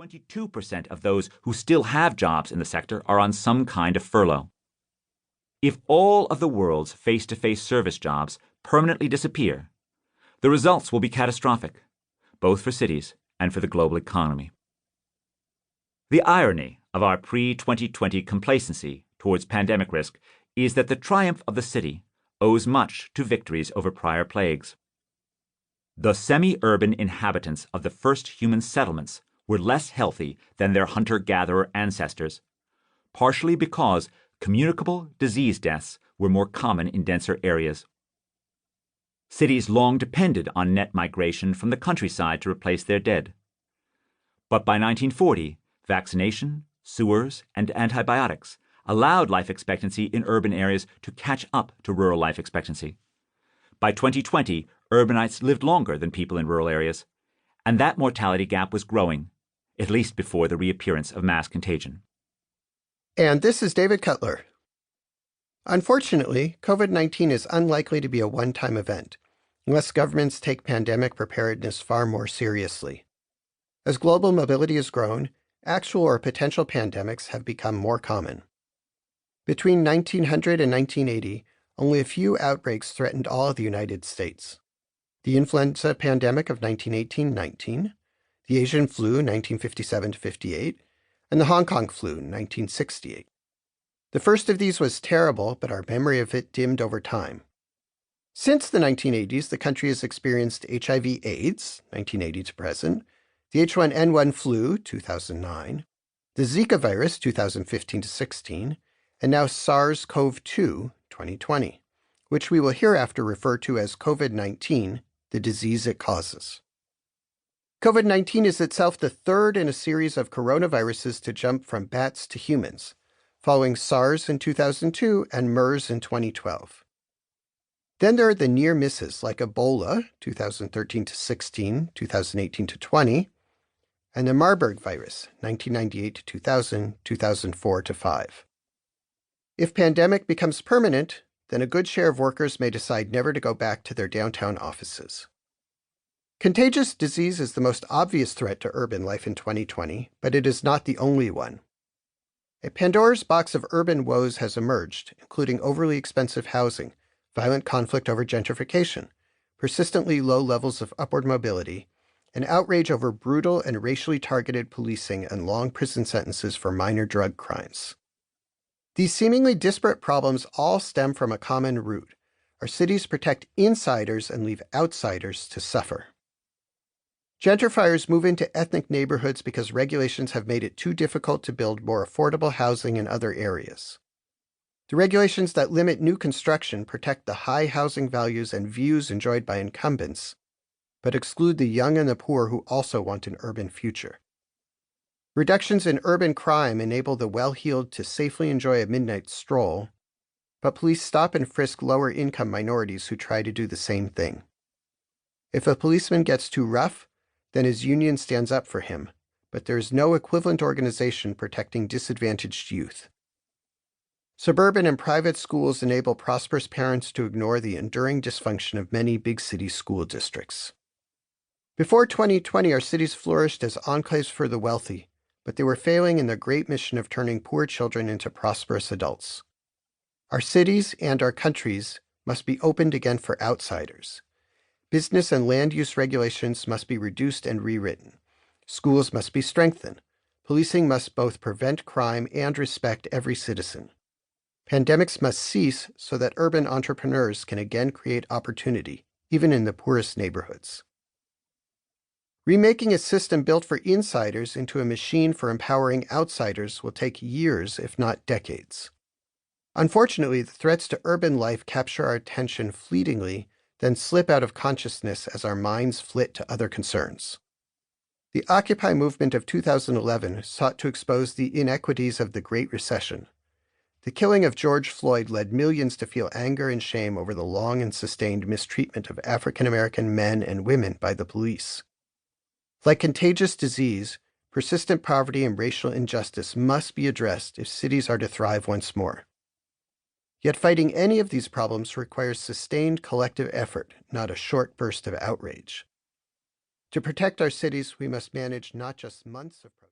22% of those who still have jobs in the sector are on some kind of furlough. If all of the world's face-to-face service jobs permanently disappear, the results will be catastrophic, both for cities and for the global economy. The irony of our pre-2020 complacency towards pandemic risk is that the triumph of the city owes much to victories over prior plagues. The semi-urban inhabitants of the first human settlements were less healthy than their hunter-gatherer ancestors, partially because communicable disease deaths were more common in denser areas. Cities long depended on net migration from the countryside to replace their dead. But by 1940, vaccination, sewers, and antibiotics allowed life expectancy in urban areas to catch up to rural life expectancy. By 2020, urbanites lived longer than people in rural areas, and that mortality gap was growing, at least before the reappearance of mass contagion. And this is David Cutler. Unfortunately, COVID-19 is unlikely to be a one-time event, unless governments take pandemic preparedness far more seriously. As global mobility has grown, actual or potential pandemics have become more common. Between 1900 and 1980, only a few outbreaks threatened all of the United States. The influenza pandemic of 1918-19, the Asian flu 1957-58, and the Hong Kong flu 1968. The first of these was terrible, but our memory of it dimmed over time. Since the 1980s, the country has experienced HIV/AIDS, 1980 to present, the H1N1 flu, 2009, the Zika virus, 2015 to 16, and now SARS-CoV-2, 2020, which we will hereafter refer to as COVID-19, the disease it causes. COVID-19 is itself the third in a series of coronaviruses to jump from bats to humans, following SARS in 2002 and MERS in 2012. Then there are the near misses like Ebola, 2013 to 16, 2018 to 20, and the Marburg virus, 1998 to 2000, 2004 to 5. If pandemic becomes permanent, then a good share of workers may decide never to go back to their downtown offices. Contagious disease is the most obvious threat to urban life in 2020, but it is not the only one. A Pandora's box of urban woes has emerged, including overly expensive housing, violent conflict over gentrification, persistently low levels of upward mobility, and outrage over brutal and racially targeted policing and long prison sentences for minor drug crimes. These seemingly disparate problems all stem from a common root. Our cities protect insiders and leave outsiders to suffer. Gentrifiers move into ethnic neighborhoods because regulations have made it too difficult to build more affordable housing in other areas. The regulations that limit new construction protect the high housing values and views enjoyed by incumbents, but exclude the young and the poor who also want an urban future. Reductions in urban crime enable the well-heeled to safely enjoy a midnight stroll, but police stop and frisk lower-income minorities who try to do the same thing. If a policeman gets too rough, then his union stands up for him, but there is no equivalent organization protecting disadvantaged youth. Suburban and private schools enable prosperous parents to ignore the enduring dysfunction of many big city school districts. Before 2020, our cities flourished as enclaves for the wealthy, but they were failing in their great mission of turning poor children into prosperous adults. Our cities and our countries must be opened again for outsiders. Business and land use regulations must be reduced and rewritten. Schools must be strengthened. Policing must both prevent crime and respect every citizen. Pandemics must cease so that urban entrepreneurs can again create opportunity, even in the poorest neighborhoods. Remaking a system built for insiders into a machine for empowering outsiders will take years, if not decades. Unfortunately, the threats to urban life capture our attention fleetingly, then slip out of consciousness as our minds flit to other concerns. The Occupy movement of 2011 sought to expose the inequities of the Great Recession. The killing of George Floyd led millions to feel anger and shame over the long and sustained mistreatment of African American men and women by the police. Like contagious disease, persistent poverty and racial injustice must be addressed if cities are to thrive once more. Yet fighting any of these problems requires sustained collective effort, not a short burst of outrage. To protect our cities, we must manage not just months of protest.